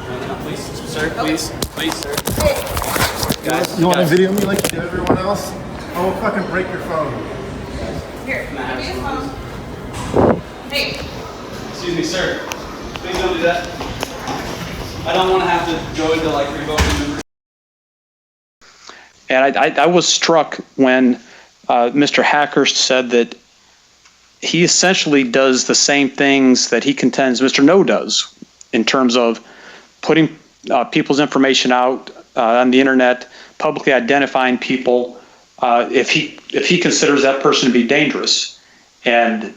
Please, sir. Please, please, sir. Guys, you want to video me like you did everyone else? I will fucking break your phone. Here, give me your phone. Hey. Excuse me, sir. Please don't do that. I don't want to have to go into like revoking members. And I was struck when Mr. Hacker said that he essentially does the same things that he contends Mr. Ngo does in terms of putting people's information out on the internet, publicly identifying people if he considers that person to be dangerous. And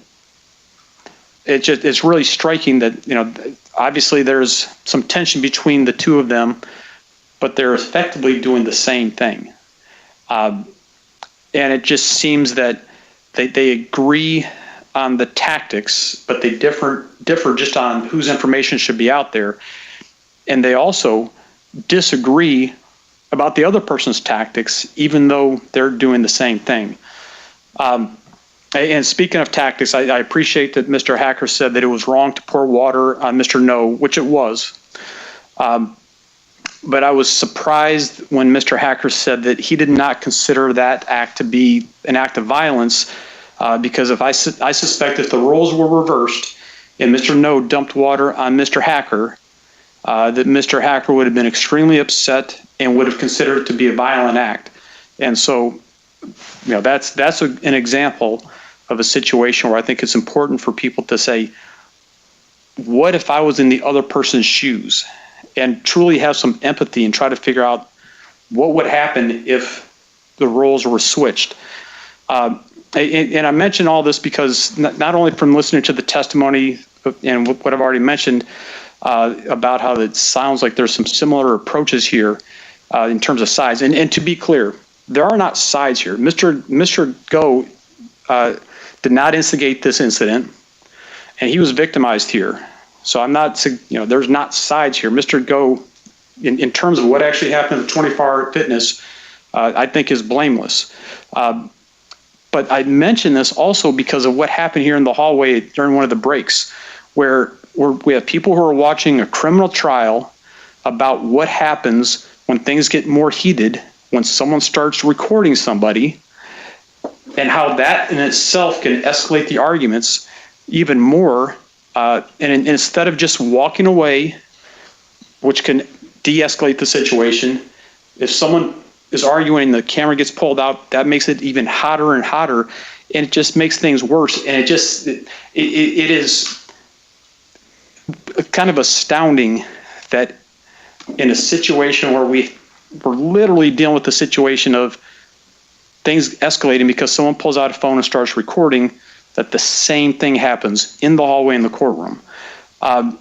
it's really striking that, you know, obviously there's some tension between the two of them, but they're effectively doing the same thing. And it just seems that they agree on the tactics, but they differ just on whose information should be out there. And they also disagree about the other person's tactics, even though they're doing the same thing. And speaking of tactics, I appreciate that Mr. Hacker said that it was wrong to pour water on Mr. Ngo, which it was. But I was surprised when Mr. Hacker said that he did not consider that act to be an act of violence, because I suspect if the roles were reversed and Mr. Ngo dumped water on Mr. Hacker, that Mr. Hacker would have been extremely upset and would have considered it to be a violent act. And so, you know, that's an example of a situation where I think it's important for people to say, what if I was in the other person's shoes? And truly have some empathy and try to figure out what would happen if the roles were switched. And I mention all this because not only from listening to the testimony and what I've already mentioned about how it sounds like there's some similar approaches here in terms of sides. And to be clear, there are not sides here. Mr. Ngo did not instigate this incident, and he was victimized here. So I'm not, you know, there's not sides here. Mr. Ngo, in terms of what actually happened at 24-Hour Fitness, I think is blameless. But I mention this also because of what happened here in the hallway during one of the breaks, where we have people who are watching a criminal trial about what happens when things get more heated, when someone starts recording somebody, and how that in itself can escalate the arguments even more. And instead of just walking away, which can de-escalate the situation, if someone is arguing and the camera gets pulled out, that makes it even hotter and hotter, and it just makes things worse. And it is kind of astounding that in a situation where we're literally dealing with the situation of things escalating because someone pulls out a phone and starts recording, that the same thing happens in the hallway in the courtroom. And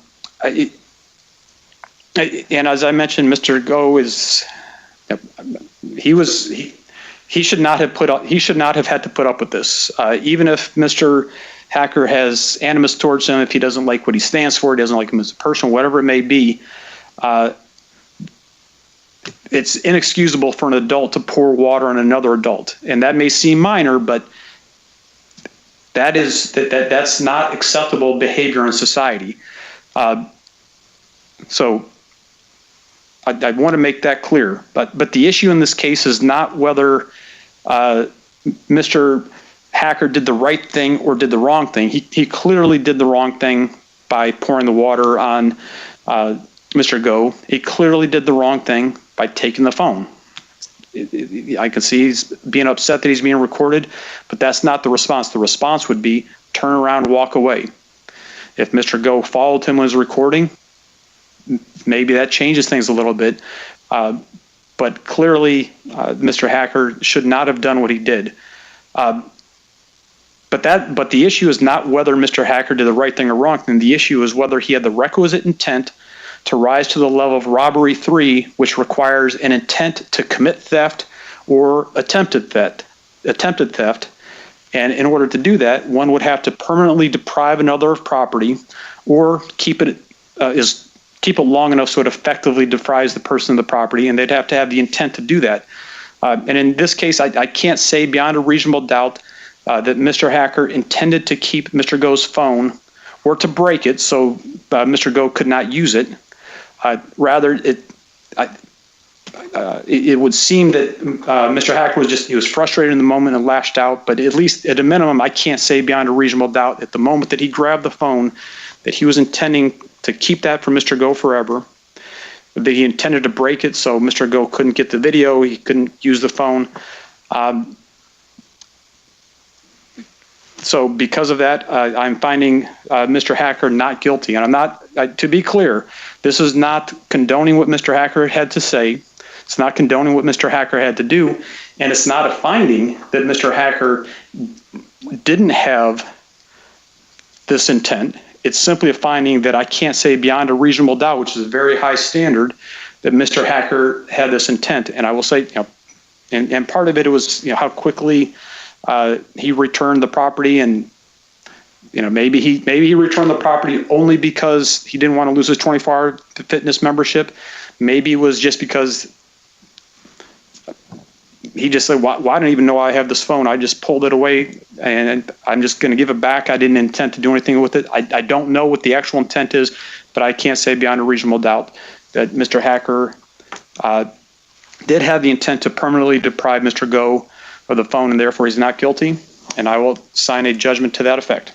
as I mentioned, Mr. Ngo he should not have had to put up with this. Even if Mr. Hacker has animus towards him, if he doesn't like what he stands for, he doesn't like him as a person, whatever it may be, it's inexcusable for an adult to pour water on another adult. And that may seem minor, but that's not acceptable behavior in society. So I want to make that clear. But the issue in this case is not whether Mr. Hacker did the right thing or did the wrong thing. He clearly did the wrong thing by pouring the water on Mr. Ngo. He clearly did the wrong thing by taking the phone. I can see he's being upset that he's being recorded, but that's not the response. The response would be turn around and walk away. If Mr. Ngo followed him when he was recording, maybe that changes things a little bit. But clearly, Mr. Hacker should not have done what he did. But the issue is not whether Mr. Hacker did the right thing or wrong thing. The issue is whether he had the requisite intent to rise to the level of robbery 3, which requires an intent to commit theft or attempted theft. And in order to do that, one would have to permanently deprive another of property, or keep it long enough so it effectively deprives the person of the property, and they'd have to have the intent to do that. And in this case, I can't say beyond a reasonable doubt that Mr. Hacker intended to keep Mr. Ngo's phone or to break it so Mr. Ngo could not use it. Rather, it would seem that Mr. Hacker he was frustrated in the moment and lashed out, but at least at a minimum, I can't say beyond a reasonable doubt at the moment that he grabbed the phone that he was intending to keep that from Mr. Ngo forever, that he intended to break it so Mr. Ngo couldn't get the video, he couldn't use the phone. So because of that, I'm finding Mr. Hacker not guilty. And I'm not, to be clear, this is not condoning what Mr. Hacker had to say. It's not condoning what Mr. Hacker had to do. And it's not a finding that Mr. Hacker didn't have this intent. It's simply a finding that I can't say beyond a reasonable doubt, which is a very high standard, that Mr. Hacker had this intent. And I will say, and part of it was, how quickly he returned the property, and maybe he returned the property only because he didn't want to lose his 24-hour fitness membership. Maybe it was just because he just said, "Why don't I even know I have this phone? I just pulled it away, and I'm just going to give it back. I didn't intend to do anything with it." I don't know what the actual intent is, but I can't say beyond a reasonable doubt that Mr. Hacker did have the intent to permanently deprive Mr. Ngo of the phone, and therefore he's not guilty. And I will sign a judgment to that effect.